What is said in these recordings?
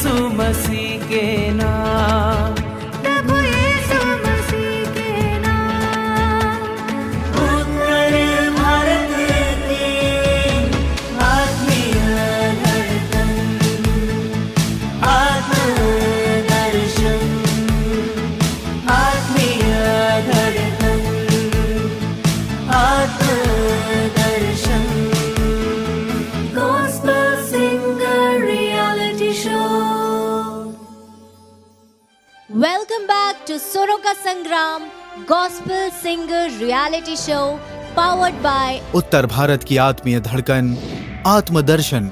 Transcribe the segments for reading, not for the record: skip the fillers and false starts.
यीशु मसीह के नाम, प्रभु यीशु मसीह के नाम। उत्तर भारत की आत्मीय धड़कन, आत्मदर्शन, आत्मीय धड़कन, आत्मदर्शन। Gospel Singer Reality Show. Welcome back to सुरों का संग्राम Gospel Singer Reality Show powered by उत्तर भारत की आत्मीय धड़कन आत्मदर्शन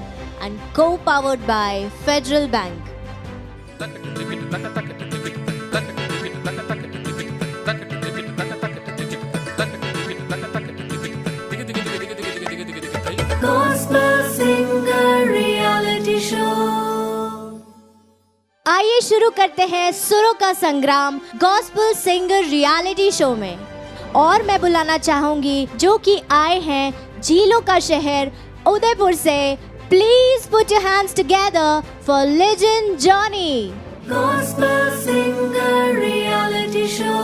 and co-powered by Federal Bank. Gospel Singer Reality Show. आइए शुरू करते हैं सुरों का संग्राम गॉस्पेल सिंगर रियलिटी शो में। और मैं बुलाना चाहूंगी जो कि आए हैं झीलों का शहर उदयपुर से। Please put your hands together for legend Johnny. Gospel Singer Reality Show.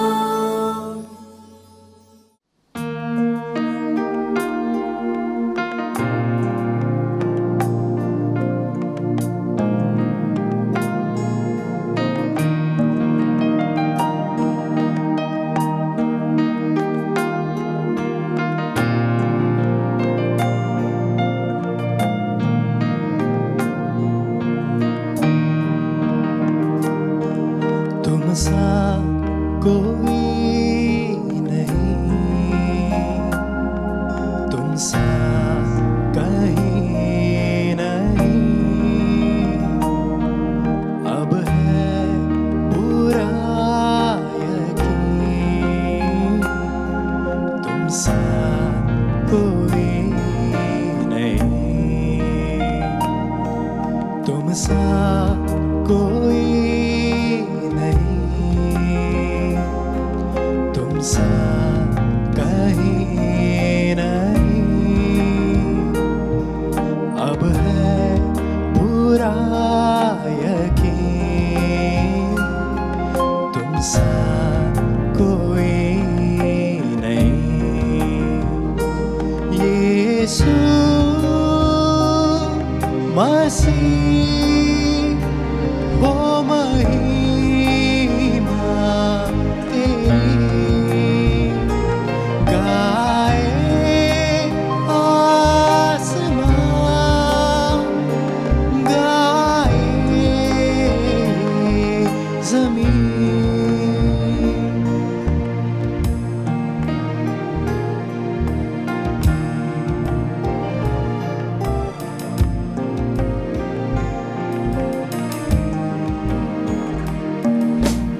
तुम सा कोई नहीं, तुम सा कहीं नहीं, अब है पूरा यकीन, तुम सा कोई नहीं, तुम सा कोई नहीं, तुम सा कहीं नहीं, अब है पूरा यकीन, तुम सा कोई नहीं। यीशु मसीह हो महिमा तेरी, गाए आसमां, गाए ज़मीन।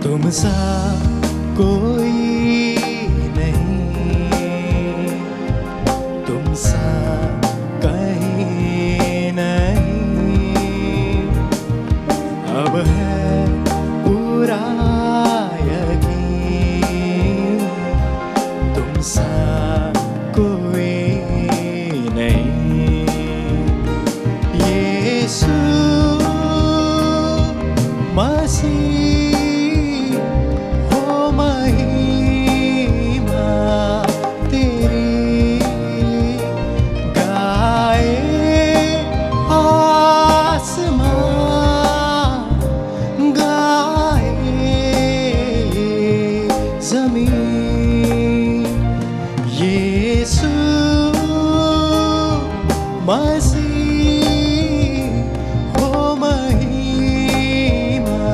तुम सा कोई नहीं, तुम सा कहीं नहीं, अब है पूरा यकीन, तुम सा कोई नहीं। यीशु मसीह हो महिमा तेरी, गाए आसमां, गाए ज़मीन। यीशु मसीह हो महिमा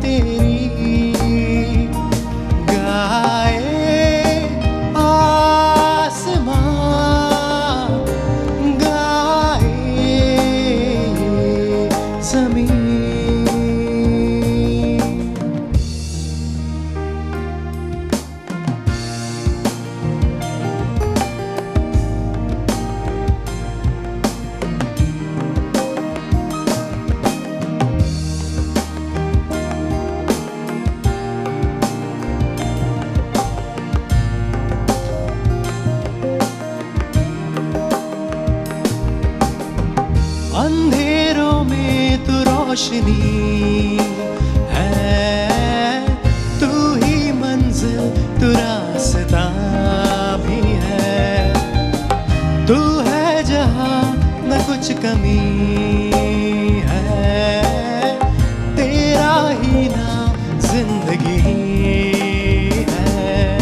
तेरी, गाए आसमां, गाए ज़मीन। अंधेरों में तू रोशनी है, तू ही मंजिल, तू रास्ता भी है, तू है जहां न कुछ कमी है, तेरा ही नाम जिंदगी है,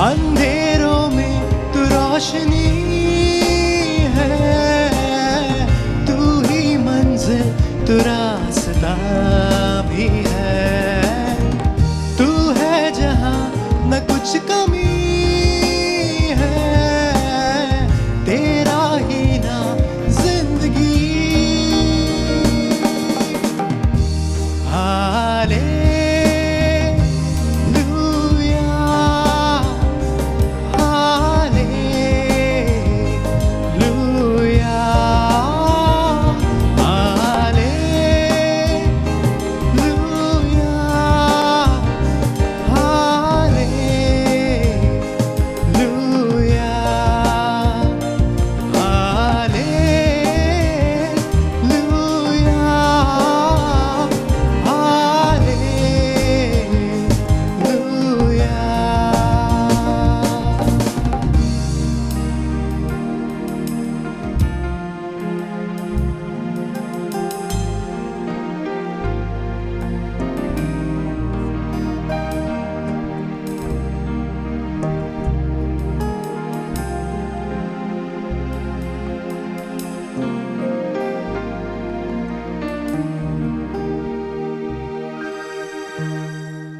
अंधेरों में तू रोशनी है, तू ही मंजिल, तू रास्ता भी है, तू है जहां न कुछ कमी है, तेरा ही नाम जिंदगी।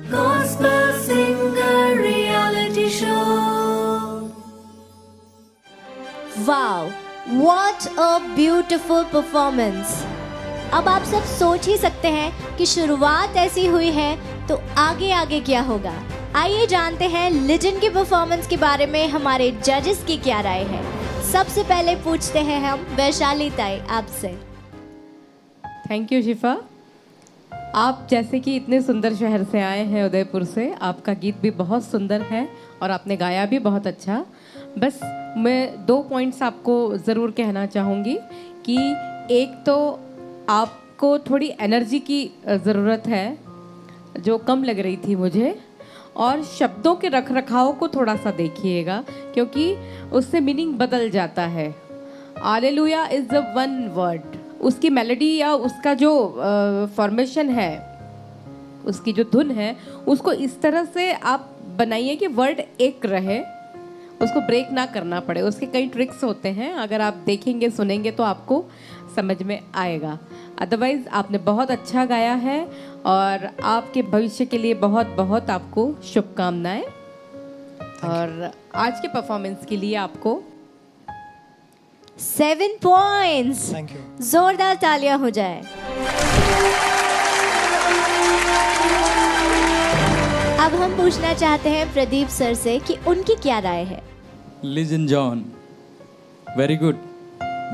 Gospel Singer Reality Show. Wow, what a beautiful performance. अब आप सब सोच ही सकते हैं कि शुरुआत ऐसी हुई है तो आगे आगे क्या होगा। आइए जानते हैं लेजेंड की परफॉर्मेंस के बारे में हमारे जजेस की क्या राय है। सबसे पहले पूछते हैं हम वैशाली ताई आपसे। थैंक यू शिफा। आप जैसे कि इतने सुंदर शहर से आए हैं, उदयपुर से, आपका गीत भी बहुत सुंदर है और आपने गाया भी बहुत अच्छा। बस मैं 2 पॉइंट्स आपको ज़रूर कहना चाहूँगी कि एक तो आपको थोड़ी एनर्जी की ज़रूरत है जो कम लग रही थी मुझे, और शब्दों के रख रखाव को थोड़ा सा देखिएगा क्योंकि उससे मीनिंग बदल जाता है। Hallelujah is the one word, उसकी मेलोडी या उसका जो फॉर्मेशन है, उसकी जो धुन है, उसको इस तरह से आप बनाइए कि वर्ड एक रहे, उसको ब्रेक ना करना पड़े। उसके कई ट्रिक्स होते हैं, अगर आप देखेंगे सुनेंगे तो आपको समझ में आएगा। अदरवाइज़ आपने बहुत अच्छा गाया है और आपके भविष्य के लिए बहुत बहुत आपको शुभकामनाएं। और आज के परफॉर्मेंस के लिए आपको 7 पॉइंट्स। Thank you. जोरदार तालियां हो जाए। अब हम पूछना चाहते हैं प्रदीप सर से कि उनकी क्या राय है। लिजन जॉन, वेरी गुड,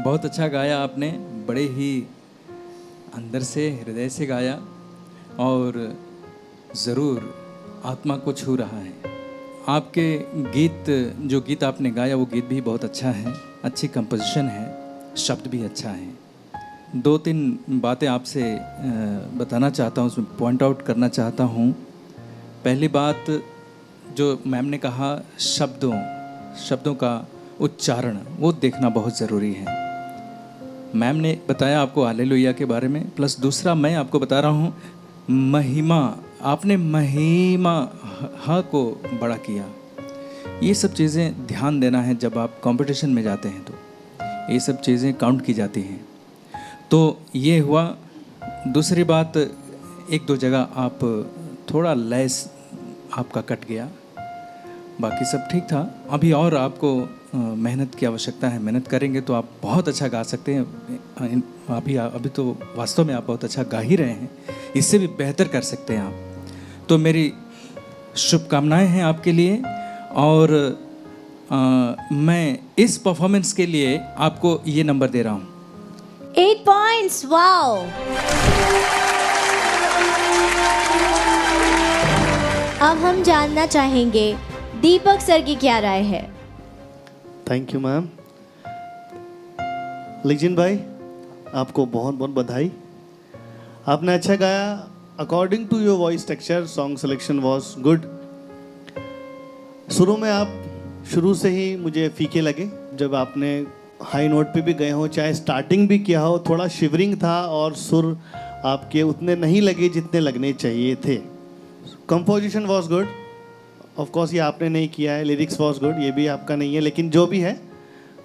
बहुत अच्छा गाया आपने, बड़े ही अंदर से, हृदय से गाया और ज़रूर आत्मा को छू रहा है। आपके गीत, जो गीत आपने गाया वो गीत भी बहुत अच्छा है, अच्छी कंपोजिशन है, शब्द भी अच्छा है। 2-3 बातें आपसे बताना चाहता हूँ, उसमें पॉइंट आउट करना चाहता हूँ। पहली बात जो मैम ने कहा, शब्दों का उच्चारण वो देखना बहुत ज़रूरी है। मैम ने बताया आपको हालेलुया के बारे में, प्लस दूसरा मैं आपको बता रहा हूँ महिमा, आपने महिमा ह को बड़ा किया। ये सब चीज़ें ध्यान देना है, जब आप कंपटीशन में जाते हैं तो ये सब चीज़ें काउंट की जाती हैं। तो ये हुआ। दूसरी बात, 1-2 जगह आप थोड़ा लैस आपका कट गया, बाकी सब ठीक था। अभी और आपको मेहनत की आवश्यकता है, मेहनत करेंगे तो आप बहुत अच्छा गा सकते हैं। अभी तो वास्तव में आप बहुत अच्छा गा ही रहे हैं, इससे भी बेहतर कर सकते हैं आप। तो मेरी शुभकामनाएं हैं आपके लिए, और मैं इस परफॉर्मेंस के लिए आपको ये नंबर दे रहा हूँ। 8 पॉइंट्स, वाओ। अब हम जानना चाहेंगे दीपक सर की क्या राय है। Thank you ma'am. लिजिन भाई, आपको बहुत बहुत बधाई। आपने अच्छा गाया. According to your voice texture song selection was good. शुरू में आप शुरू से ही मुझे फीके लगे. जब आपने हाई नोट पे भी गए हो, चाहे स्टार्टिंग भी किया हो, थोड़ा शिवरिंग था और सुर आपके उतने नहीं लगे जितने लगने चाहिए थे. Composition was good. Of course ये आपने नहीं किया है. लिरिक्स वॉज गुड, ये भी आपका नहीं है, लेकिन जो भी है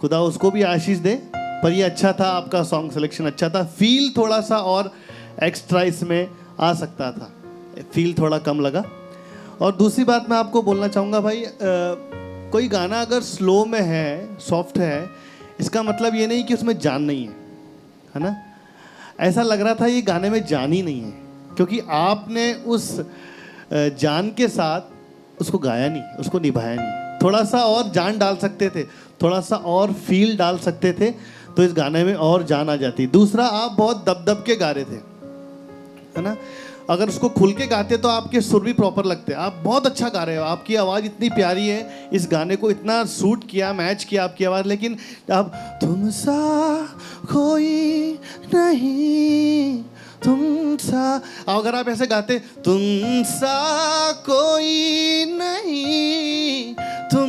खुदा उसको भी आशीष दे. पर ये अच्छा था, आपका सॉन्ग सिलेक्शन अच्छा था. फील थोड़ा सा और एक्स्ट्रा इसमें आ सकता था, फील थोड़ा कम लगा. और दूसरी बात मैं आपको बोलना चाहूँगा भाई, कोई गाना अगर स्लो में है, सॉफ्ट है, इसका मतलब ये नहीं कि उसमें जान नहीं है ना. ऐसा लग रहा था ये गाने में जान ही नहीं है, क्योंकि आपने उस जान के साथ उसको गाया नहीं, उसको निभाया नहीं. थोड़ा सा और जान डाल सकते थे, थोड़ा सा और फील डाल सकते थे, तो इस गाने में और जान आ जाती. दूसरा, आप बहुत दब के गा रहे थे, है ना. अगर उसको खुल के गाते तो आपके सुर भी प्रॉपर लगते. आप बहुत अच्छा गा रहे हो, आपकी आवाज़ इतनी प्यारी है, इस गाने को इतना सूट किया, मैच किया आपकी आवाज़. लेकिन अब तुम सा कोई नहीं, तुम सा, अगर आप ऐसे गाते तुम सा कोई नहीं, तुम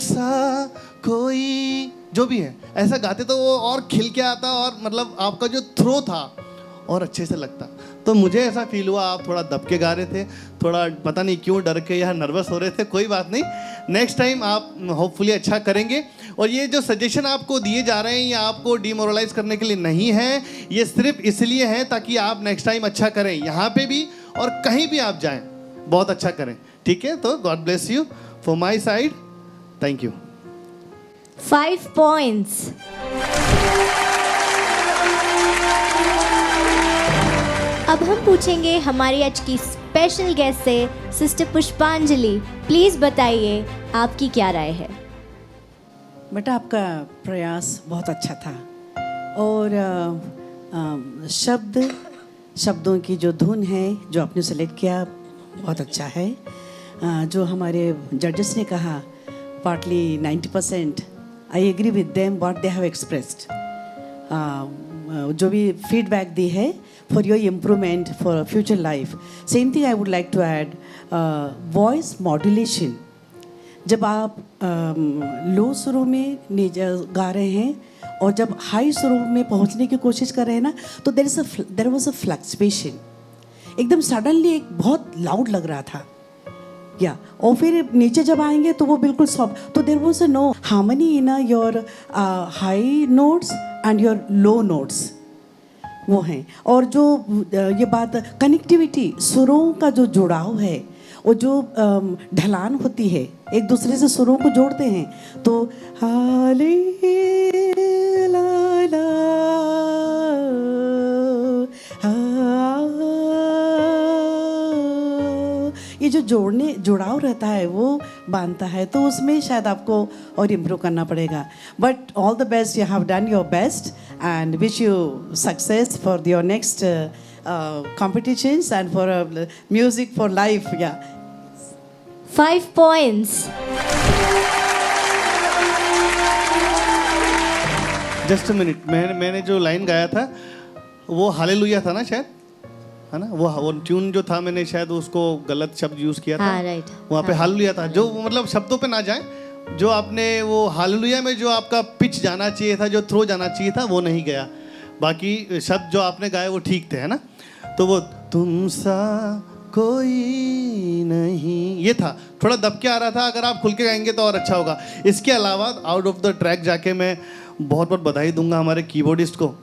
सा कोई, जो भी है ऐसा गाते तो वो और खिल के आता, और मतलब आपका जो थ्रो था और अच्छे से लगता. तो मुझे ऐसा फील हुआ आप थोड़ा दब के गा रहे थे, थोड़ा पता नहीं क्यों डर के या नर्वस हो रहे थे. कोई बात नहीं, नेक्स्ट टाइम आप होपफुली अच्छा करेंगे. और ये जो सजेशन आपको दिए जा रहे हैं, ये आपको डिमोरलाइज करने के लिए नहीं है, ये सिर्फ इसलिए है ताकि आप नेक्स्ट टाइम अच्छा करें, यहाँ पे भी और कहीं भी आप जाएं, बहुत अच्छा करें. ठीक है, तो God bless you for my side. Thank you. 5 points. अब हम पूछेंगे हमारी आज की स्पेशल गेस्ट से, सिस्टर पुष्पांजलि. प्लीज बताइए आपकी क्या राय है. बेटा, आपका प्रयास बहुत अच्छा था, और शब्दों की जो धुन है जो आपने सेलेक्ट किया बहुत अच्छा है. जो हमारे जजेस ने कहा, partly 90% I agree with them what they have expressed. जो भी फीडबैक दी है for your improvement for future life. Same thing I would like to add, voice modulation. जब आप लो सुरों में गा रहे हैं और जब हाई सुरों में पहुंचने की कोशिश कर रहे हैं ना, तो देयर वाज अ फ्लक्चुएशन. एकदम सडनली एक बहुत लाउड लग रहा था, या और फिर नीचे जब आएंगे तो वो बिल्कुल सॉफ्ट. तो there was a no harmony in your high notes and your low notes, वो हैं. और जो ये बात कनेक्टिविटी, सुरों का जो जुड़ाव है, वो जो ढलान होती है, एक दूसरे से सुरों को जोड़ते हैं, तो हाले ला ला ये जो जुड़ाव रहता है वो बांधता है. तो उसमें शायद आपको और इम्प्रूव करना पड़ेगा. But all the best, you have done your best and wish you success for your next competitions and for music for life. Yeah. 5 points. Just a minute, मैंने जो लाइन गाया था वो हालेलुया था ना शायद, है ना. वो ट्यून जो था, मैंने शायद उसको गलत शब्द यूज़ किया था. हाँ, राइट. वहाँ पे हालेलुया था, जो मतलब शब्दों पे ना जाए, जो आपने वो हालेलुया में जो आपका पिच जाना चाहिए था, जो थ्रो जाना चाहिए था, वो नहीं गया. बाकी शब्द जो आपने गाए वो ठीक थे, है ना. तो वो तुम सा कोई नहीं, ये था, थोड़ा दब के आ रहा था. अगर आप खुल के गाएंगे तो और अच्छा होगा. इसके अलावा आउट ऑफ द ट्रैक जाके मैं बहुत बहुत बधाई दूंगा हमारे कीबोर्डिस्ट को.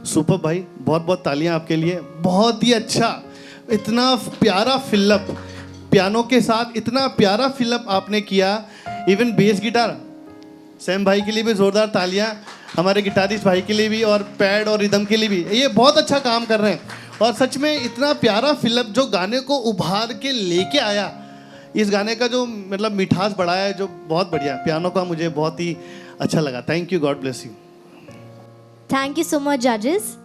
सुपर भाई, बहुत बहुत तालियां आपके लिए. बहुत ही अच्छा, इतना प्यारा फिलअप, पियानो के साथ इतना प्यारा फिलअप आपने किया. इवन बेस गिटार, सैम भाई के लिए भी ज़ोरदार तालियां, हमारे गिटारिस्ट भाई के लिए भी, और पैड और रिदम के लिए भी. ये बहुत अच्छा काम कर रहे हैं. और सच में इतना प्यारा फिलअप जो गाने को उभार के लेके आया, इस गाने का जो मतलब मिठास बढ़ाया है, जो बहुत बढ़िया. पियानो का मुझे बहुत ही अच्छा लगा. Thank you, God bless you. Thank you so much जजेस.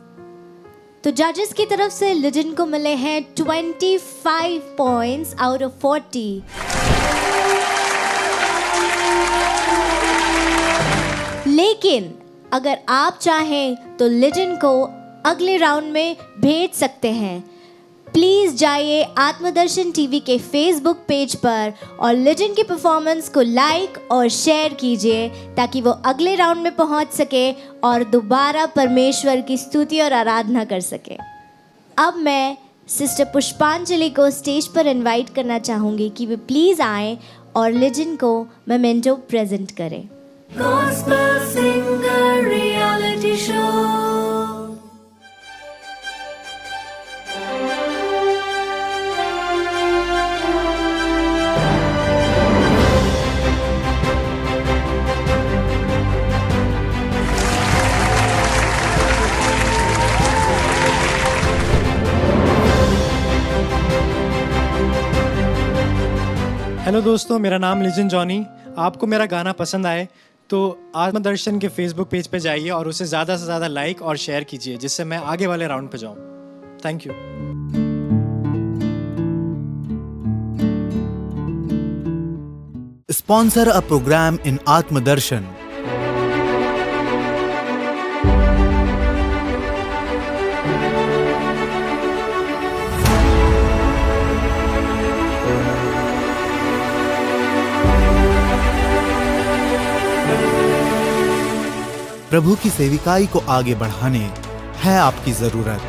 तो जजेस की तरफ से लिजन को मिले हैं 25 पॉइंट्स आउट ऑफ 40. लेकिन अगर आप चाहें तो लिजन को अगले राउंड में भेज सकते हैं। प्लीज़ जाइए आत्मदर्शन टीवी के फेसबुक पेज पर और लिजन की परफॉर्मेंस को लाइक और शेयर कीजिए ताकि वो अगले राउंड में पहुंच सके और दोबारा परमेश्वर की स्तुति और आराधना कर सके। अब मैं सिस्टर पुष्पांजलि को स्टेज पर इनवाइट करना चाहूँगी कि वे प्लीज़ आएँ और लिजन को मोमेंटो प्रेजेंट करें। Gospel Singer Reality Show. Hello दोस्तों, मेरा नाम लिजन जॉनी। आपको मेरा गाना पसंद आए तो आत्मदर्शन के फेसबुक पेज पे जाइए और उसे ज़्यादा से ज़्यादा लाइक और शेयर कीजिए जिससे मैं आगे वाले राउंड पे जाऊँ। Thank you. Sponsor a program in Atmadarshan. प्रभु की सेविकाई को आगे बढ़ाने है आपकी जरूरत।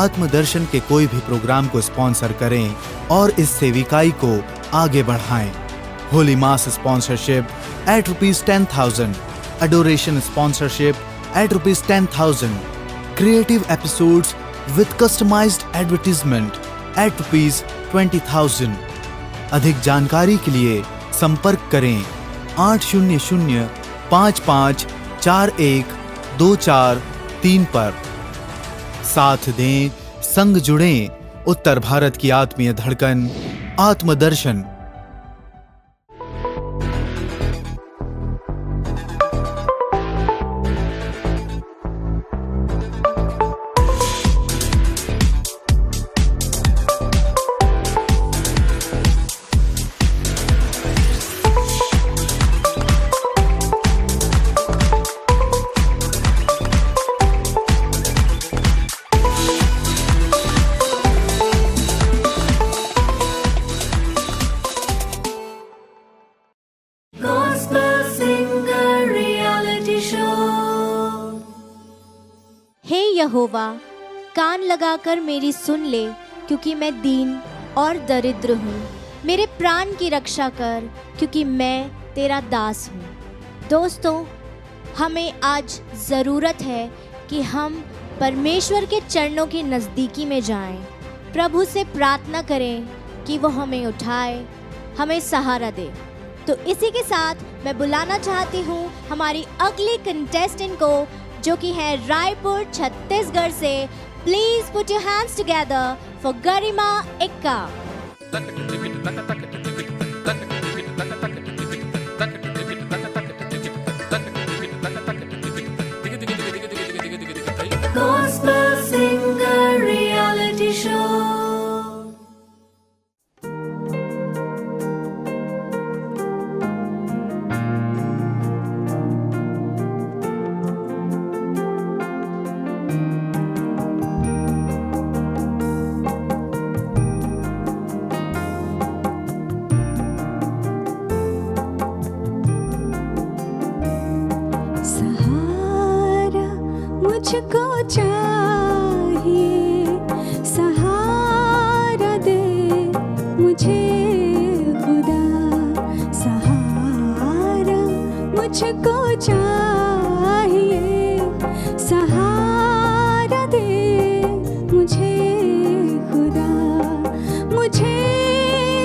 आत्मदर्शन के कोई भी प्रोग्राम को स्पॉन्सर करें और इस सेविकाई को आगे बढ़ाएं। होली मास sponsorship at ₹10,000, adoration sponsorship at ₹10,000, creative episodes with customized advertisement at ₹20,000। अधिक जानकारी के लिए संपर्क करें 800-5541-2434 पर। साथ दें, संग जुड़ें, उत्तर भारत की आत्मीय धड़कन आत्मदर्शन। Gospel Singer Reality Show. हे यहोवा, कान लगाकर मेरी सुन ले, क्योंकि मैं दीन और दरिद्र हूँ। मेरे प्राण की रक्षा कर, क्योंकि मैं तेरा दास हूँ। दोस्तों, हमें आज ज़रूरत है कि हम परमेश्वर के चरणों की नज़दीकी में जाएं, प्रभु से प्रार्थना करें कि वो हमें उठाए, हमें सहारा दे। तो इसी के साथ मैं बुलाना चाहती हूँ हमारी अगली कंटेस्टेंट को, जो कि है रायपुर छत्तीसगढ़ से। Please put your hands together for Garima Ekka. Gospel Singer Reality Show. सहारा मुझको चाहिए, सहारा दे मुझे खुदा। सहारा मुझको चाहिए, सहारा दे मुझे खुदा। मुझे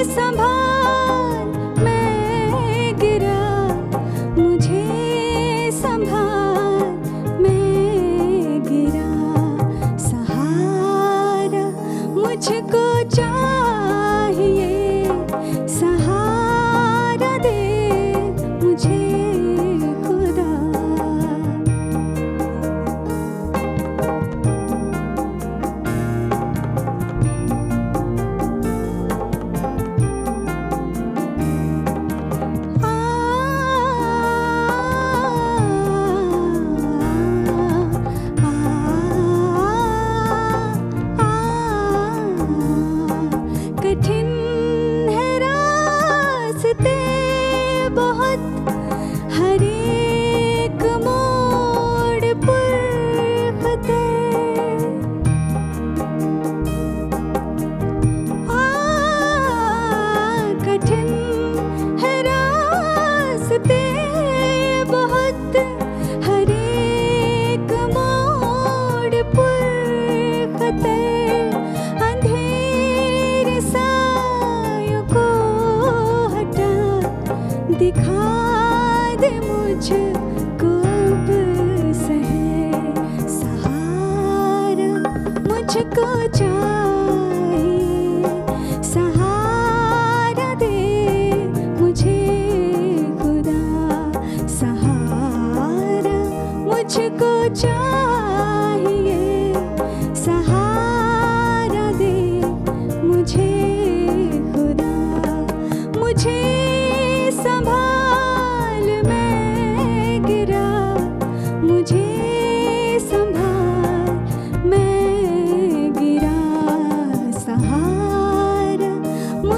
संभाल, मैं गिरा, मुझे संभाल, मैं गिरा। सहारा मुझको चाहिए,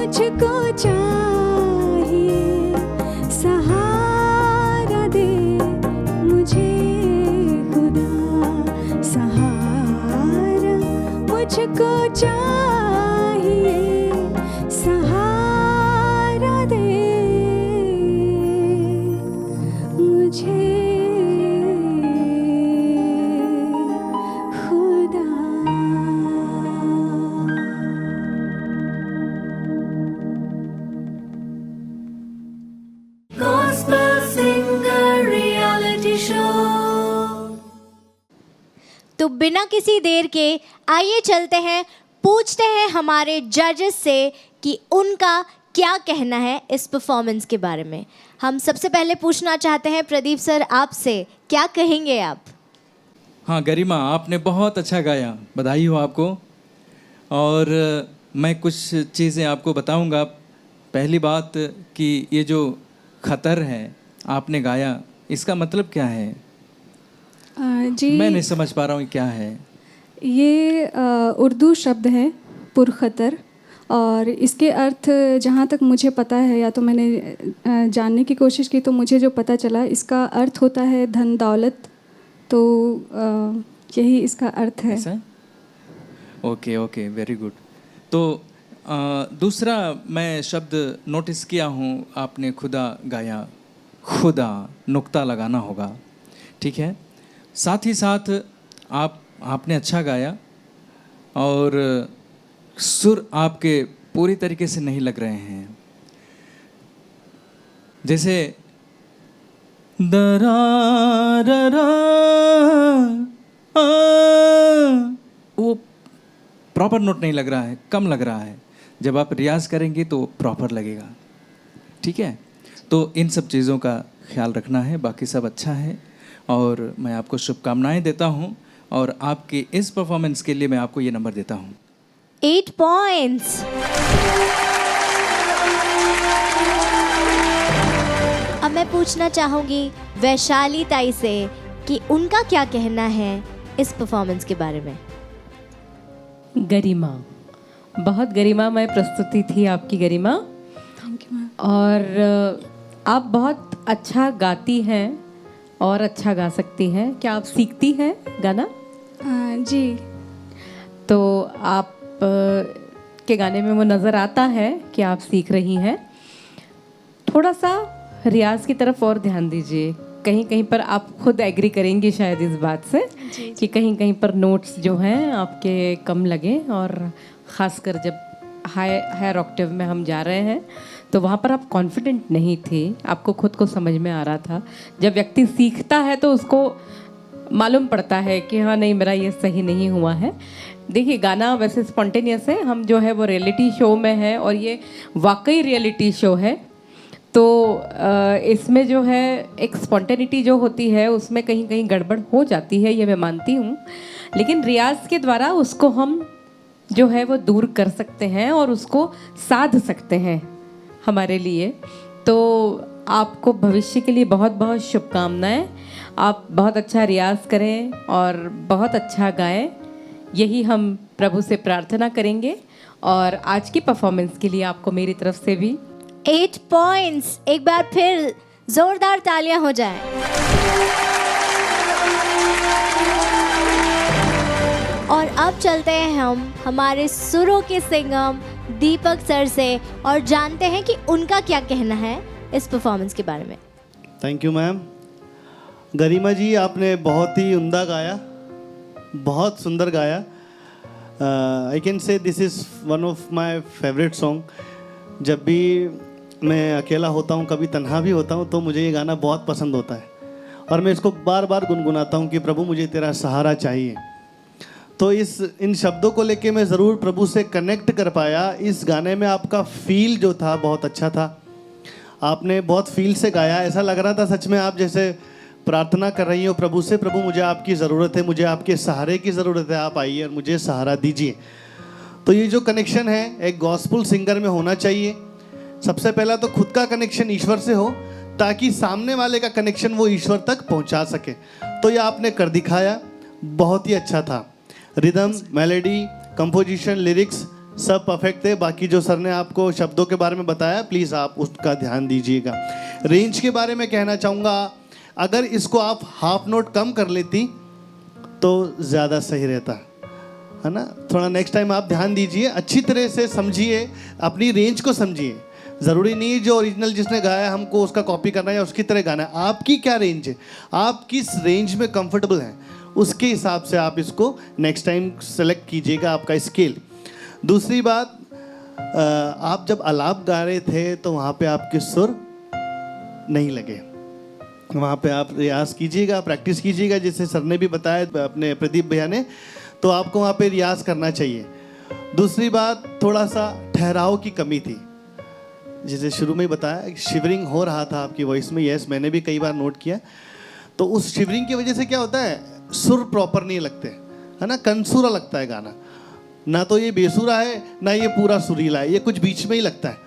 मुझको चाहिए सहारा दे मुझे खुदा सहारा मुझको चाहिए सहारा दे मुझे खुदा Gospel Singer Reality Show. तो बिना किसी देर के आइए चलते हैं, पूछते हैं हमारे जजेस से कि उनका क्या कहना है इस परफॉर्मेंस के बारे में। हम सबसे पहले पूछना चाहते हैं प्रदीप सर आपसे, क्या कहेंगे आप? हाँ गरिमा, आपने बहुत अच्छा गाया, बधाई हो आपको। और मैं कुछ चीज़ें आपको बताऊंगा। पहली बात कि ये जो खतर है आपने गाया, इसका मतलब क्या है? जी मैं नहीं समझ पा रहा हूँ क्या है। ये उर्दू शब्द है पुरखतर, और इसके अर्थ जहाँ तक मुझे पता है या तो मैंने जानने की कोशिश की तो मुझे जो पता चला इसका अर्थ होता है धन दौलत। तो यही इसका अर्थ है। ऐसा? Okay okay, very good. तो दूसरा मैं शब्द नोटिस किया हूँ, आपने खुदा गाया। खुदा नुक्ता लगाना होगा, ठीक है। साथ ही साथ आपने अच्छा गाया और सुर आपके पूरी तरीके से नहीं लग रहे हैं। जैसे दरा वो प्रॉपर नोट नहीं लग रहा है, कम लग रहा है। जब आप रियाज करेंगे तो प्रॉपर लगेगा, ठीक है। तो इन सब चीज़ों का ख्याल रखना है, बाकी सब अच्छा है और मैं आपको शुभकामनाएं देता हूं। और आपके इस परफॉर्मेंस के लिए मैं आपको ये नंबर देता हूं, 8 पॉइंट्स। अब मैं पूछना चाहूंगी वैशाली ताई से कि उनका क्या कहना है इस परफॉर्मेंस के बारे में। गरिमा, बहुत गरिमामय प्रस्तुति थी आपकी गरिमा। Thank you ma'am. और आप बहुत अच्छा गाती हैं और अच्छा गा सकती हैं। क्या आप सीखती हैं गाना? जी तो आप के गाने में वो नज़र आता है कि आप सीख रही हैं। थोड़ा सा रियाज की तरफ और ध्यान दीजिए। कहीं कहीं पर आप खुद एग्री करेंगी शायद इस बात से कि कहीं कहीं पर नोट्स जो हैं आपके कम लगे, और ख़ासकर जब हायर ऑक्टेव में हम जा रहे हैं तो वहाँ पर आप कॉन्फिडेंट नहीं थे, आपको खुद को समझ में आ रहा था। जब व्यक्ति सीखता है तो उसको मालूम पड़ता है कि हाँ नहीं, मेरा ये सही नहीं हुआ है। देखिए गाना वैसे स्पॉन्टेनियस है, हम जो है वो रियलिटी शो में है और ये वाकई रियलिटी शो है। तो इसमें जो है एक स्पॉन्टेनिटी जो होती है उसमें कहीं कहीं गड़बड़ हो जाती है, ये मैं मानती हूँ। लेकिन रियाज के द्वारा उसको हम जो है वो दूर कर सकते हैं और उसको साध सकते हैं हमारे लिए। तो आपको भविष्य के लिए बहुत बहुत शुभकामनाएं। आप बहुत अच्छा रियाज करें और बहुत अच्छा गाएं, यही हम प्रभु से प्रार्थना करेंगे। और आज की परफॉर्मेंस के लिए आपको मेरी तरफ से भी 8 पॉइंट्स। एक बार फिर जोरदार तालियां हो जाएं। और अब चलते हैं हम हमारे सुरों के सिंगम दीपक सर से और जानते हैं कि उनका क्या कहना है इस परफॉर्मेंस के बारे में। Thank you ma'am. Garima ji, आपने बहुत ही उम्दा गाया, बहुत सुंदर गाया। I can say this is one of my favourite song. जब भी मैं अकेला होता हूँ, कभी तन्हा भी होता हूँ, तो मुझे ये गाना बहुत पसंद होता है और मैं इसको बार बार गुनगुनाता हूँ कि प्रभु मुझे तेरा सहारा चाहिए। तो इन शब्दों को लेके मैं ज़रूर प्रभु से कनेक्ट कर पाया। इस गाने में आपका फील जो था बहुत अच्छा था, आपने बहुत फील से गाया। ऐसा लग रहा था सच में आप जैसे प्रार्थना कर रही हो प्रभु से, प्रभु मुझे आपकी ज़रूरत है, मुझे आपके सहारे की ज़रूरत है, आप आइए और मुझे सहारा दीजिए। तो ये जो कनेक्शन है एक गॉस्पेल सिंगर में होना चाहिए। सबसे पहला तो खुद का कनेक्शन ईश्वर से हो ताकि सामने वाले का कनेक्शन वो ईश्वर तक पहुंचा सके। तो ये आपने कर दिखाया, बहुत ही अच्छा था। रिदम, मेलोडी, कंपोजिशन, लिरिक्स सब परफेक्ट थे। बाकी जो सर ने आपको शब्दों के बारे में बताया प्लीज़ आप उसका ध्यान दीजिएगा। रेंज के बारे में कहना चाहूँगा, अगर इसको आप हाफ नोट कम कर लेती तो ज़्यादा सही रहता, है ना। थोड़ा नेक्स्ट टाइम आप ध्यान दीजिए, अच्छी तरह से समझिए, अपनी रेंज को समझिए। ज़रूरी नहीं है जो ओरिजिनल जिसने गाया हमको उसका कॉपी करना है या उसकी तरह गाना है। आपकी क्या रेंज है, आप किस रेंज में कंफर्टेबल हैं, उसके हिसाब से आप इसको नेक्स्ट टाइम सेलेक्ट कीजिएगा आपका स्केल। दूसरी बात, आप जब आलाप गा रहे थे तो वहाँ पे आपके सुर नहीं लगे, वहाँ पे आप रियाज कीजिएगा, प्रैक्टिस कीजिएगा। जैसे सर ने भी बताया अपने प्रदीप भैया ने, तो आपको वहाँ पे रियाज करना चाहिए। दूसरी बात, थोड़ा सा ठहराव की कमी थी, जैसे शुरू में ही बताया शिवरिंग हो रहा था आपकी वॉइस में। यस, मैंने भी कई बार नोट किया। तो उस शिवरिंग की वजह से क्या होता है, सुर प्रॉपर नहीं लगते, है ना, कनसुरा लगता है गाना। ना तो ये बेसुरा है ना ये पूरा सुरीला है, ये कुछ बीच में ही लगता है,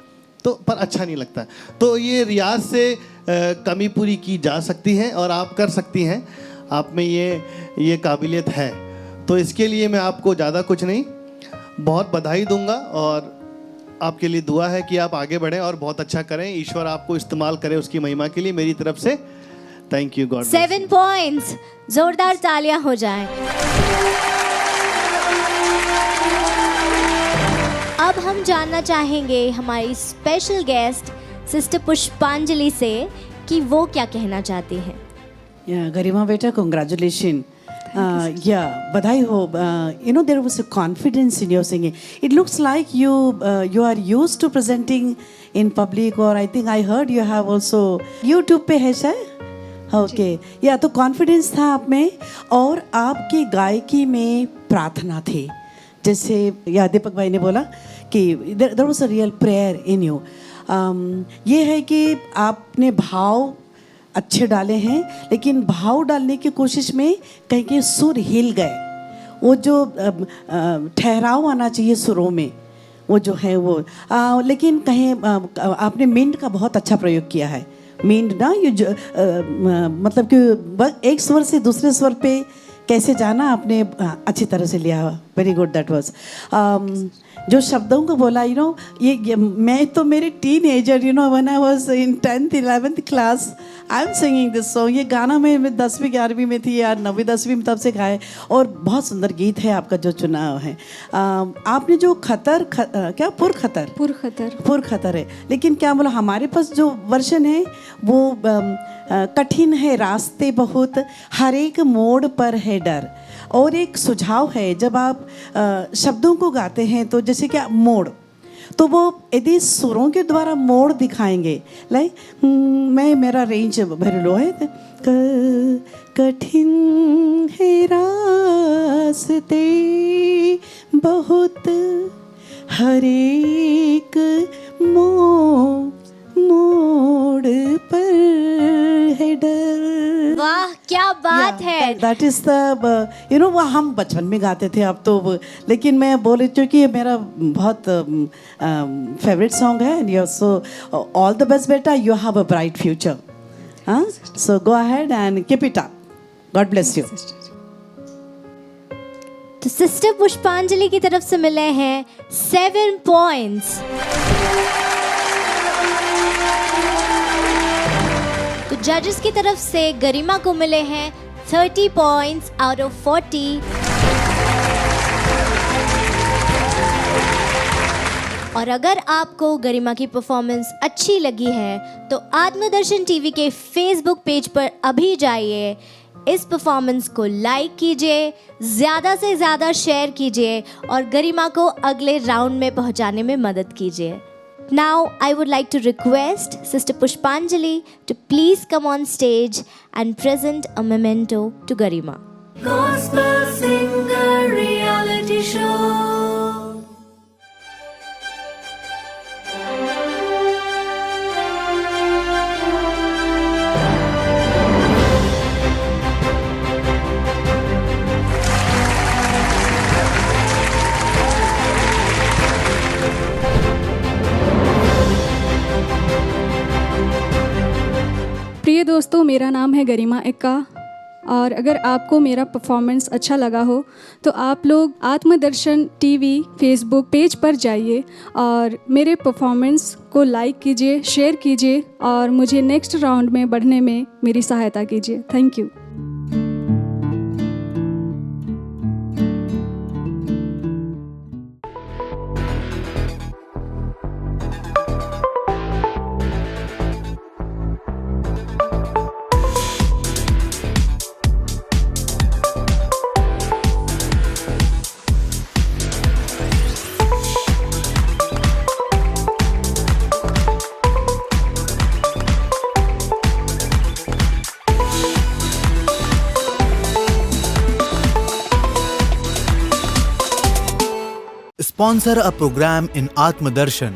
तो पर अच्छा नहीं लगता। तो ये रियाज से कमी पूरी की जा सकती है और आप कर सकती हैं, आप में ये काबिलियत है। तो इसके लिए मैं आपको ज़्यादा कुछ नहीं, बहुत बधाई दूंगा और आपके लिए दुआ है कि आप आगे बढ़ें और बहुत अच्छा करें। ईश्वर आपको इस्तेमाल करे उसकी महिमा के लिए। मेरी तरफ से थैंक यू। गॉड 7 पॉइंट्स, जोरदार तालियां हो जाएं। अब हम जानना चाहेंगे हमारी स्पेशल गेस्ट सिस्टर पुष्पांजलि से कि वो क्या कहना चाहती हैं। गरिमा बेटा, congratulations. बधाई हो. You know, there was a confidence in your singing. It looks like you are used to presenting in public, or I think I heard you have also YouTube पे है शायद. ओके, या तो कॉन्फिडेंस था आप में और आपकी गायकी में प्रार्थना थी। जैसे या दीपक भाई ने बोला कि there was a real prayer in you. ये है कि आपने भाव अच्छे डाले हैं, लेकिन भाव डालने की कोशिश में कहीं कहीं सुर हिल गए। वो जो ठहराव आना चाहिए सुरों में, वो जो है वो लेकिन कहीं आपने मिंट का बहुत अच्छा प्रयोग किया है। मीन ना मतलब कि एक स्वर से दूसरे स्वर पे कैसे जाना आपने अच्छी तरह से लिया। Very good, that was. जो शब्दों को बोला, यू नो, ये मैं तो मेरे teenager, you know, when I was in 10th 11th class I am singing this song. ये गाना मैं 10वीं 11वीं में थी या 9वीं 10वीं में तब से गाए, और बहुत सुंदर गीत है आपका जो चुनाव है। आपने जो क्या पुरखतर है, लेकिन क्या बोला, हमारे पास जो वर्जन है वो कठिन है रास्ते बहुत, हर एक मोड़ पर है डर। और एक सुझाव है, जब आप शब्दों को गाते हैं तो जैसे क्या मोड़, तो वो यदि सुरों के द्वारा मोड़ दिखाएंगे, लाइक मेरा रेंज वेरी लो है, कठिन है रास्ते बहुत, हर एक मोड़ पर है डर। वाह, क्या बात है। That is the, you know, वो हम बचपन में गाते थे, अब तो, लेकिन मैं बोल रही हूँ कि ये मेरा बहुत फेवरेट सॉन्ग है। And you so all the best बेटा, you have a bright future. हाँ, so go ahead and keep it up. God bless you. तो सिस्टर पुष्पांजलि की तरफ से मिले हैं 7 पॉइंट्स। तो जजेस की तरफ से गरिमा को मिले हैं 30 पॉइंट्स आउट ऑफ 40। और अगर आपको गरिमा की परफॉर्मेंस अच्छी लगी है तो आत्मदर्शन टीवी के फेसबुक पेज पर अभी जाइए, इस परफॉर्मेंस को लाइक कीजिए, ज़्यादा से ज़्यादा शेयर कीजिए और गरिमा को अगले राउंड में पहुंचाने में मदद कीजिए। Now I would like to request Sister Pushpanjali to please come on stage and present a memento to Garima. Gospel Singer Reality Show. प्रिय दोस्तों, मेरा नाम है गरिमा एक्का और अगर आपको मेरा परफॉर्मेंस अच्छा लगा हो तो आप लोग आत्मदर्शन टीवी फेसबुक पेज पर जाइए और मेरे परफॉर्मेंस को लाइक कीजिए, शेयर कीजिए और मुझे नेक्स्ट राउंड में बढ़ने में मेरी सहायता कीजिए। Thank you. Sponsor a program in Atmadarshan.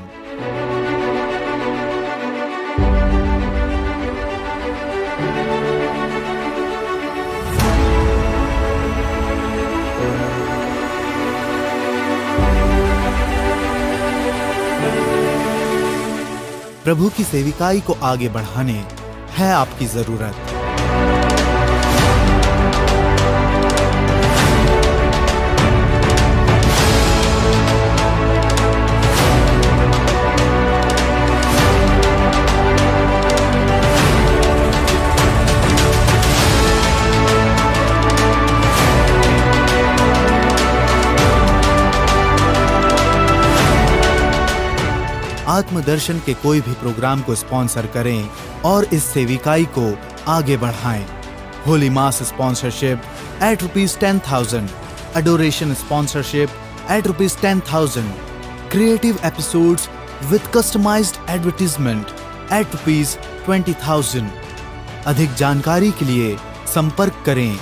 प्रभु की सेविकाई को आगे बढ़ाने है आपकी जरूरत। आत्मदर्शन के कोई भी प्रोग्राम को स्पॉन्सर करें और इस सेविकाई को आगे बढ़ाएं। होली मास sponsorship at ₹10,000, adoration sponsorship at ₹10,000, creative episodes with customized advertisement at ₹20,000। अधिक जानकारी के लिए संपर्क करें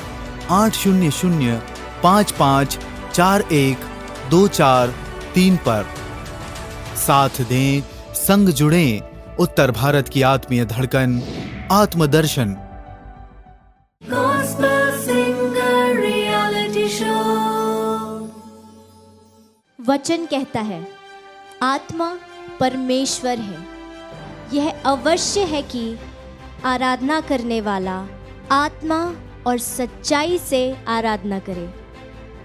800-5541-2434 पर। साथ दें, संग जुड़ें, उत्तर भारत की आत्मीय धड़कन आत्मदर्शन। Gospel Singer Reality Show। वचन कहता है आत्मा परमेश्वर है। यह अवश्य है कि आराधना करने वाला आत्मा और सच्चाई से आराधना करे।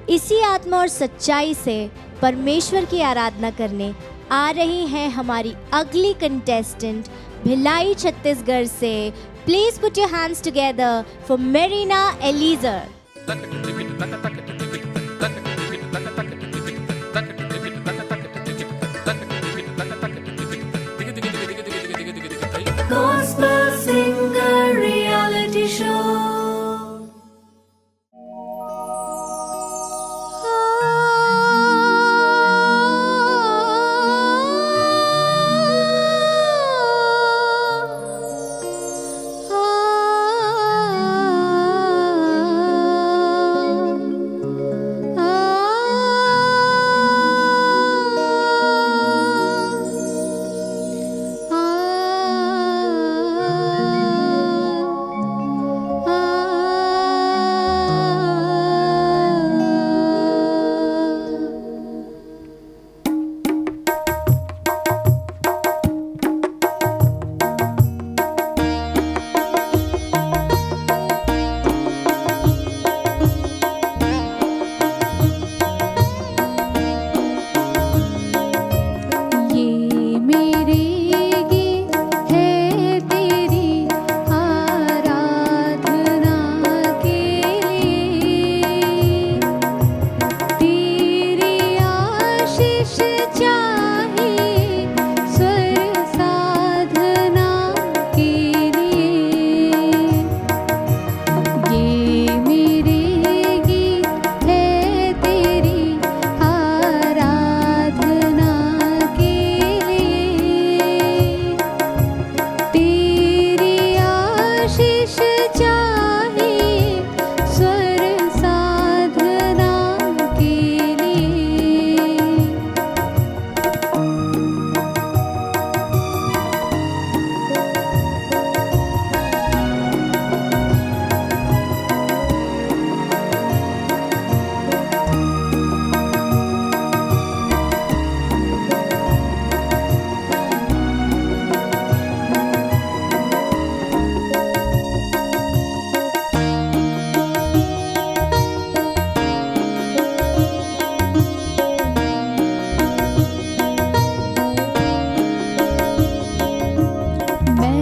इसी आत्मा और सच्चाई से परमेश्वर की आराधना करने आ रही हैं हमारी अगली कंटेस्टेंट भिलाई छत्तीसगढ़ से। Please put your hands together for Marina Eliezer. Gospel Singer Reality Show।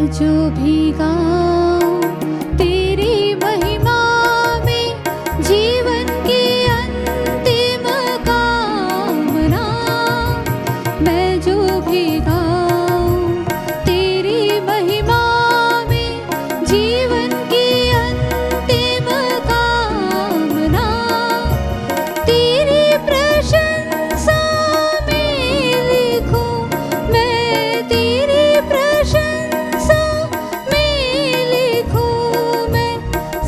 जो भी गाऊं तेरी महिमा में जीवन की अंतिम कामना। मैं जो भी गाऊं तेरी महिमा में जीवन की अंतिम कामना। तेरी प्रशंसा में लिखूं मैं, तेरी प्रशंसा में लिखूं मैं,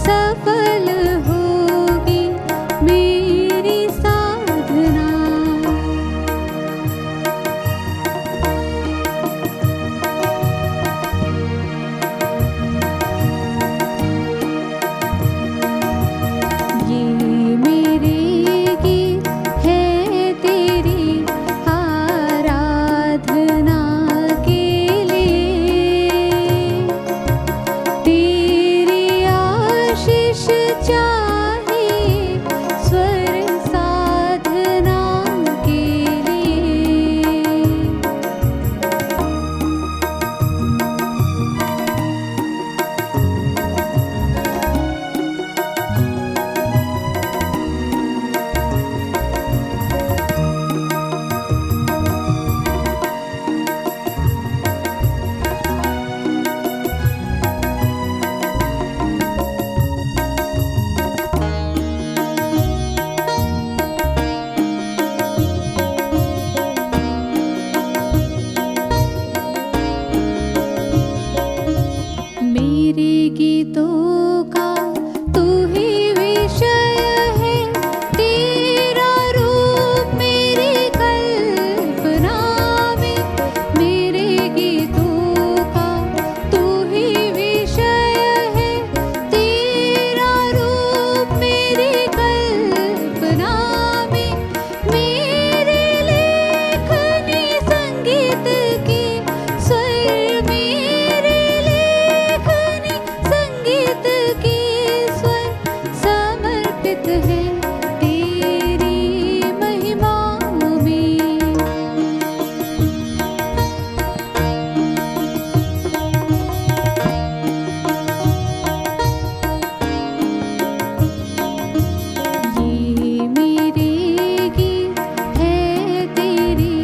सफल होगी मेरी साधना। ये मेरे गीत है तेरी आराधना के लिए। तेरी आशीष चाहिए स्वर साधना के लिए। मेरे गीतों का तू ही विषय है, तेरा रूप मेरी कल्पना में। मेरे गीतों का तू ही विषय है, तेरा रूप मेरी कल्पना में। मेरे लेखनी संगीत के स्वर, मेरे लेखनी संगीत के स्वर समर्पित है तेरी महिमा में। ये मेरे गीत है तेरी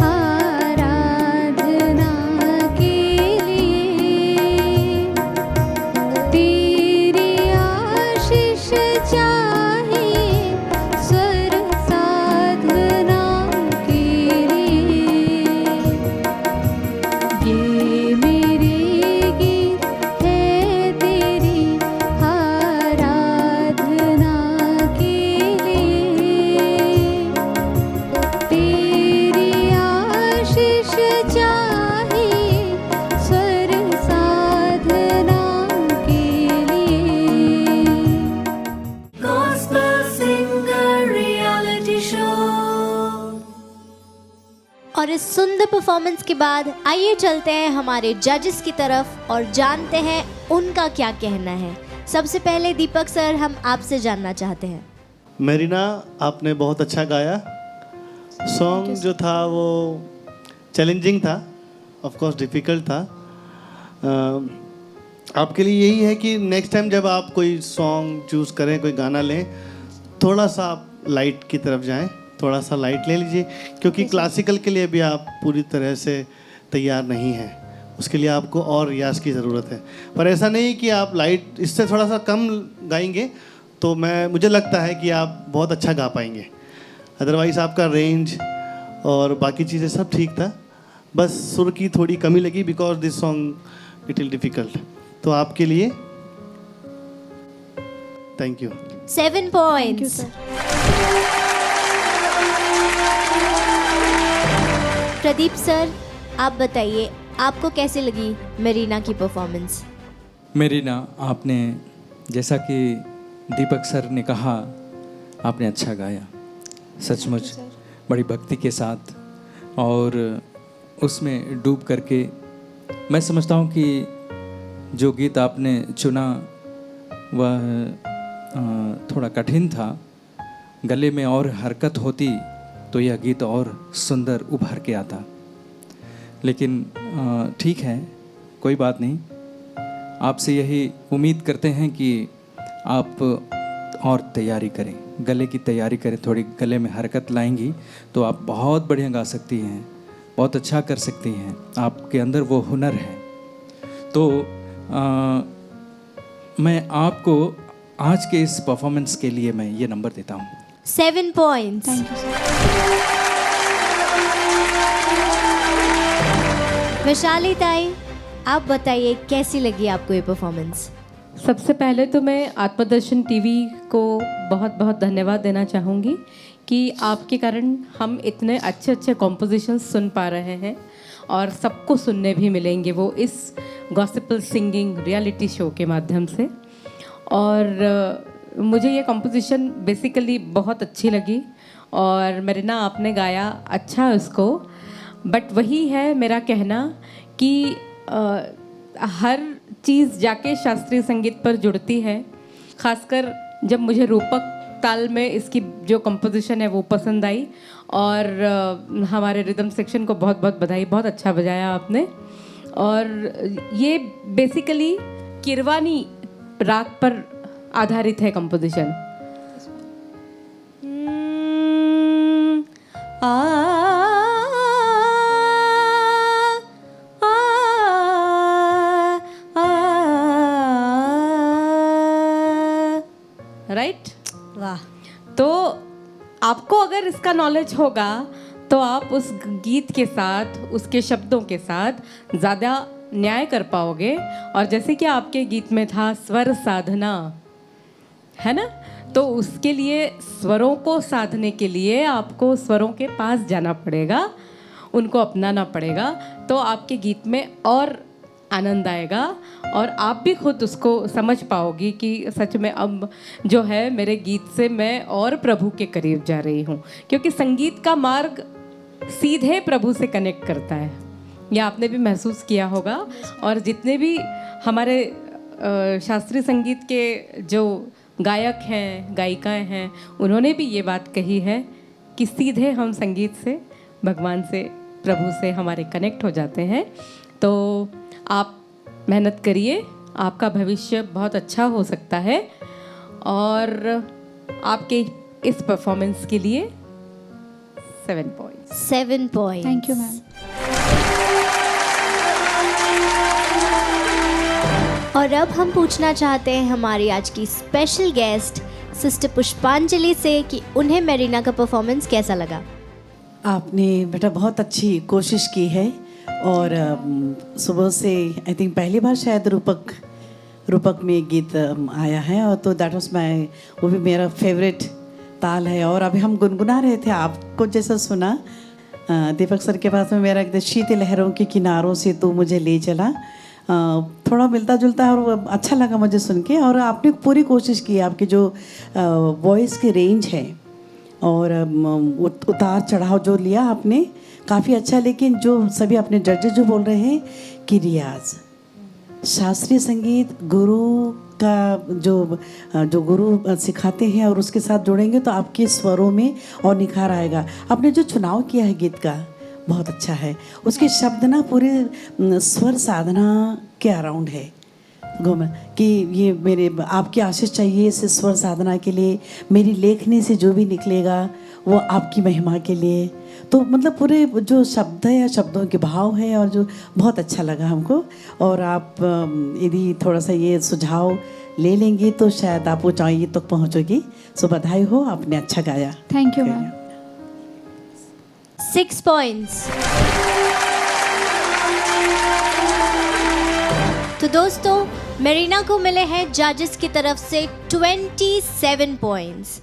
आराधना के लिए। तेरी आशीष चाहिए स्वर साधना के लिए। ये मेरे गीत है तेरी आराधना के लिए। तेरी आशीष चाहिए स्वर साधना के लिए। Gospel Singer Reality Show. और इस सुंदर परफॉर्मेंस के बाद आइए चलते हैं हमारे जजेस की तरफ और जानते हैं उनका क्या कहना है। सबसे पहले दीपक सर, हम आपसे जानना चाहते हैं। मेरीना, आपने बहुत अच्छा गाया। सॉन्ग जो था वो चैलेंजिंग था, ऑफ कोर्स डिफ़िकल्ट था। आपके लिए यही है कि नेक्स्ट टाइम जब आप कोई सॉन्ग चूज़ करें, कोई गाना लें, थोड़ा सा आप लाइट की तरफ जाएं, थोड़ा सा लाइट ले लीजिए, क्योंकि क्लासिकल के लिए भी आप पूरी तरह से तैयार नहीं हैं। उसके लिए आपको और रियाज की ज़रूरत है। पर ऐसा नहीं कि आप लाइट इससे थोड़ा सा कम गाएंगे तो मुझे लगता है कि आप बहुत अच्छा गा पाएंगे। अदरवाइज़ आपका रेंज और बाकी चीज़ें सब ठीक था, बस सुर की थोड़ी कमी लगी, because this song little difficult. तो आपके लिए thank you. 7 points. Pradeep sir, आप बताइए आपको कैसे लगी मेरीना की परफॉर्मेंस? मेरीना, आपने जैसा कि दीपक सर ने कहा, आपने अच्छा गाया, सचमुच बड़ी भक्ति के साथ और उसमें डूब करके। मैं समझता हूँ कि जो गीत आपने चुना वह थोड़ा कठिन था। गले में और हरकत होती तो यह गीत और सुंदर उभर के आता। लेकिन ठीक है, कोई बात नहीं, आपसे यही उम्मीद करते हैं कि आप और तैयारी करें, गले की तैयारी करें, थोड़ी गले में हरकत लाएंगी तो आप बहुत बढ़िया गा सकती हैं, बहुत अच्छा कर सकती हैं, आपके अंदर वो हुनर है। तो मैं आपको आज के इस परफॉर्मेंस के लिए मैं ये नंबर देता हूँ 7 points. वैशाली ताई, आप बताइए कैसी लगी आपको ये परफॉर्मेंस? सबसे पहले तो मैं आत्मदर्शन टीवी को बहुत बहुत धन्यवाद देना चाहूँगी कि आपके कारण हम इतने अच्छे अच्छे कॉम्पोजिशंस सुन पा रहे हैं और सबको सुनने भी मिलेंगे वो इस गॉसिपल सिंगिंग रियलिटी शो के माध्यम से। और मुझे ये कॉम्पोजिशन बेसिकली बहुत अच्छी लगी और मेरिना आपने गाया अच्छा है उसको, बट वही है मेरा कहना कि हर चीज़ जाके शास्त्रीय संगीत पर जुड़ती है, खासकर जब मुझे रूपक ताल में इसकी जो कंपोजिशन है वो पसंद आई। और हमारे रिदम सेक्शन को बहुत बहुत बधाई, बहुत अच्छा बजाया आपने। और ये बेसिकली किरवानी राग पर आधारित है कंपोजिशन। राइट, वाह। तो आपको अगर इसका नॉलेज होगा तो आप उस गीत के साथ, उसके शब्दों के साथ ज़्यादा न्याय कर पाओगे। और जैसे कि आपके गीत में था स्वर साधना, है ना, तो उसके लिए स्वरों को साधने के लिए आपको स्वरों के पास जाना पड़ेगा, उनको अपनाना पड़ेगा, तो आपके गीत में और आनंद आएगा और आप भी खुद उसको समझ पाओगी कि सच में अब जो है मेरे गीत से मैं और प्रभु के करीब जा रही हूँ। क्योंकि संगीत का मार्ग सीधे प्रभु से कनेक्ट करता है, यह आपने भी महसूस किया होगा। और जितने भी हमारे शास्त्रीय संगीत के जो गायक हैं, गायिकाएं हैं, उन्होंने भी ये बात कही है कि सीधे हम संगीत से, भगवान से, प्रभु से हमारे कनेक्ट हो जाते हैं। तो आप मेहनत करिए, आपका भविष्य बहुत अच्छा हो सकता है। और आपके इस परफॉर्मेंस के लिए 7 points। 7 points। Thank you ma'am. और अब हम पूछना चाहते हैं हमारी आज की स्पेशल गेस्ट सिस्टर पुष्पांजलि से कि उन्हें मेरिना का परफॉर्मेंस कैसा लगा। आपने बेटा बहुत अच्छी कोशिश की है और सुबह से आई थिंक पहली बार शायद रूपक में गीत आया है, और तो दैट वाज माय, वो भी मेरा फेवरेट ताल है। और अभी हम गुनगुना रहे थे, आपको जैसा सुना दीपक सर के पास में मेरा एकदम शीत लहरों के किनारों से तू मुझे ले चला, थोड़ा मिलता जुलता है और अच्छा लगा मुझे सुन के। और आपने पूरी कोशिश की, आपकी जो वॉइस की रेंज है और उतार चढ़ाव जो लिया आपने काफ़ी अच्छा। लेकिन जो सभी अपने जजेस जो बोल रहे हैं कि रियाज, शास्त्रीय संगीत गुरु का जो गुरु सिखाते हैं और उसके साथ जोड़ेंगे तो आपके स्वरों में और निखार आएगा। आपने जो चुनाव किया है गीत का बहुत अच्छा है, उसके शब्द ना पूरे स्वर साधना के अराउंड है कि ये मेरे आपकी आशीष चाहिए इस स्वर साधना के लिए, मेरी लेखनी से जो भी निकलेगा वो आपकी महिमा के लिए। तो मतलब पूरे जो शब्द है या शब्दों के भाव है और जो बहुत अच्छा लगा हमको। और आप यदि थोड़ा सा ये सुझाव ले लेंगी तो शायद आप ऊंचाई तक पहुंचोगी। सो बधाई हो, आपने अच्छा गाया। Thank you ma'am. 6 points। तो दोस्तों मेरिना को मिले हैं जजेस की तरफ से 27 points।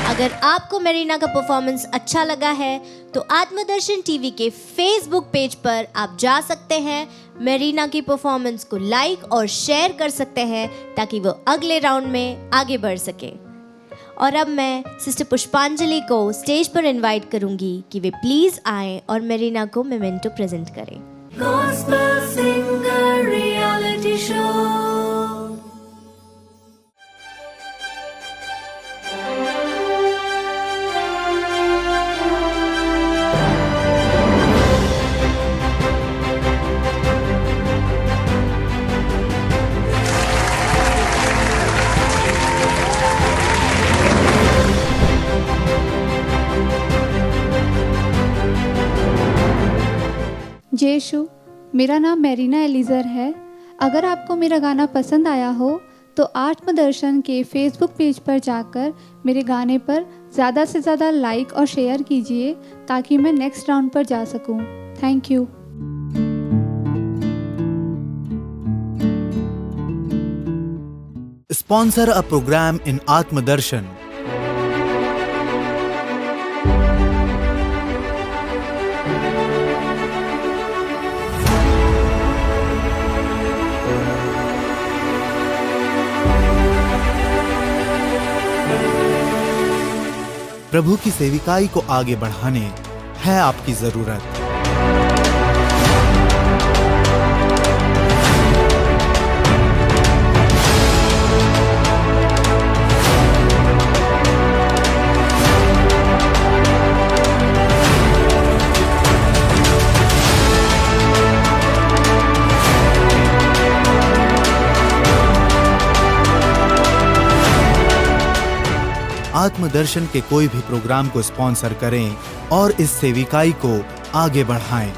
अगर आपको मेरिना का परफॉर्मेंस अच्छा लगा है तो आत्मदर्शन टीवी के फेसबुक पेज पर आप जा सकते हैं, मेरिना की परफॉर्मेंस को लाइक और शेयर कर सकते हैं ताकि वो अगले राउंड में आगे बढ़ सके। और अब मैं सिस्टर पुष्पांजलि को स्टेज पर इनवाइट करूंगी कि वे प्लीज आएं और मेरिना को मेमेंटो प्रेजेंट करें। Gospel Singer Reality Show। जेशु, मेरा नाम मैरीना एलिज़र है। अगर आपको मेरा गाना पसंद आया हो तो आत्मदर्शन के फेसबुक पेज पर जाकर मेरे गाने पर ज़्यादा से ज़्यादा लाइक और शेयर कीजिए ताकि मैं नेक्स्ट राउंड पर जा सकूं। Thank you. Sponsor a program in Atmadarshan. प्रभु की सेविकाई को आगे बढ़ाने है आपकी जरूरत। आत्मदर्शन के कोई भी प्रोग्राम को स्पॉन्सर करें और इस सेविकाई को आगे बढ़ाएं।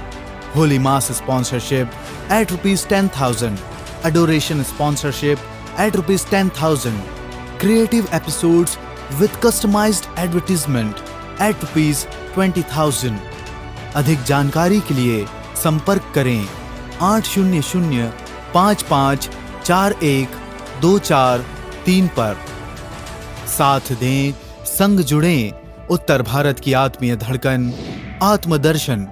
होली मास sponsorship at ₹10,000, adoration sponsorship at ₹10,000, creative episodes with customized advertisement at ₹20,000। अधिक जानकारी के लिए संपर्क करें 800-5541-2434 पर। साथ दें, संग जुड़ें, उत्तर भारत की आत्मीय धड़कन आत्मदर्शन।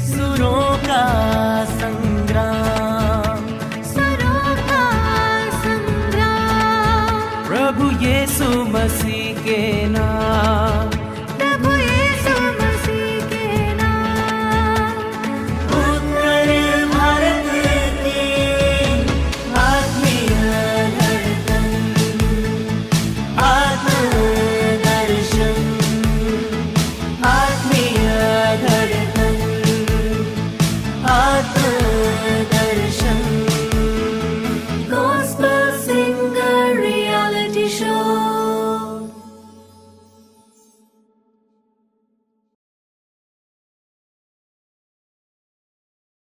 सुरों का संग्राम, सुरों का संग्राम, प्रभु यीशु मसीह के नाम,